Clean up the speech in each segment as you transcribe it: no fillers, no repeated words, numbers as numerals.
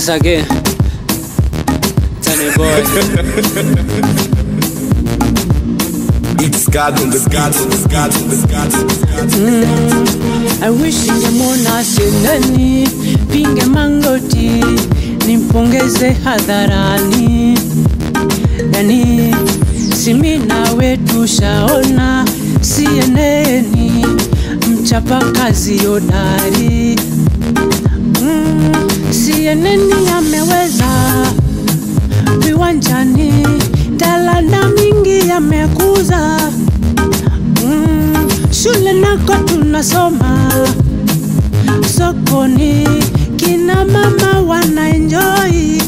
Once again, Tiny Boy. It's God on the God. I wish ningemwona Seneni pinge mangoti nimpongeze hadharani. Yani simi nawe tushaona CNN mchapa kazi hodari. CNN ameweza viwanjani, talanta mingi amekuza. Shule nako tunasoma, sokoni kina mama wana enjoy.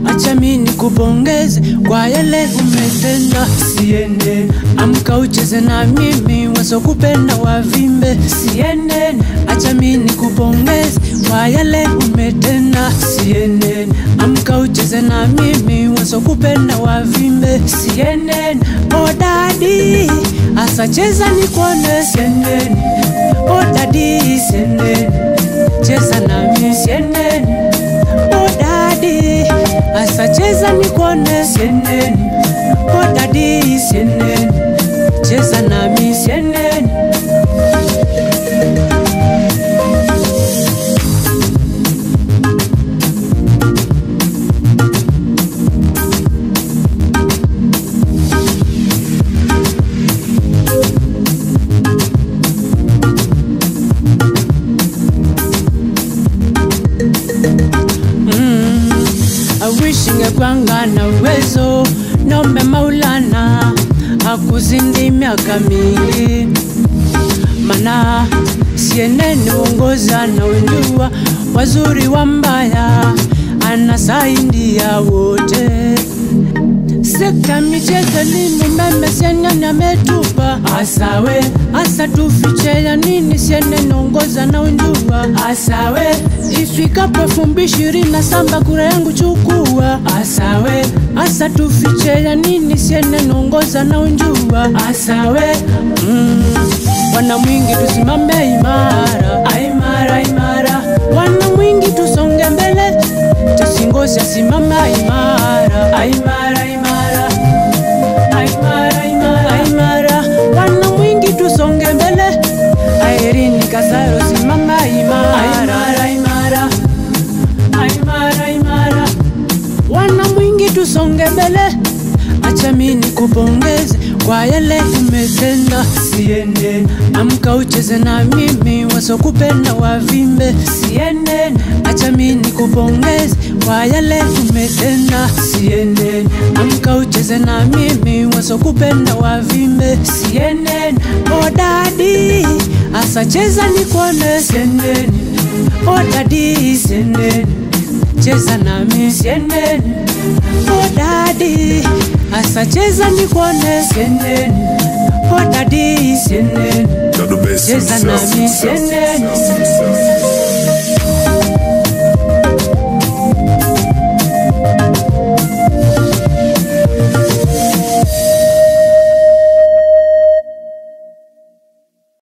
Acha mimi nikupongeze kwa yale umetenda. CNN amka ucheze na mimi, wasokupenda wavimbe. CNN acha mimi nikupongeze kwa yale umetenda. CNN amka ucheze na mimi, wasokupenda wavimbe. CNN oh daddy asa cheza nikuone. CNN oh daddy CNN cheza na mimi. CNN oh daddy asa cheza nikuone. CNN oh daddy CNN cheza na mimi. CNN Kwanga na uwezo nombe Maulana hakuzindi miaka mingi, mana CNN uongoza na unjua wazuri wa mbaya anasaidia wote. Sekta michezo ni meme CNN ametupa. Asawe asa tufiche ya nini? CNN uongoza na unjua. Asawe ifikapo 2027 kura yangu chukua. Asawe asa tufiche ya nini? CNN uongoza na unjua. Asawe wana mwingi tusimame imara. Imara imara wana mwingi tusonge mbele, tusingoze simama imara. Imara imara imara wana mwingi tusonge mbele. Irene Kasaro simama imara. Imara wana mwingi tusonge mbele. Acha mimi nikupongeze kwa yale umetenda. CNN amka ucheze na mimi, wasokupenda wavimbe. CNN acha mimi nikupongeze kwa yale umetenda. CNN amka ucheze na mimi, wasokupenda wavimbe. CNN oh daddy asa cheza nikuone. CNN oh daddy CNN cheza na mimi. CNN oh daddy asa cheza nikuone. CNN oh daddy CNN cheza na mimi. CNN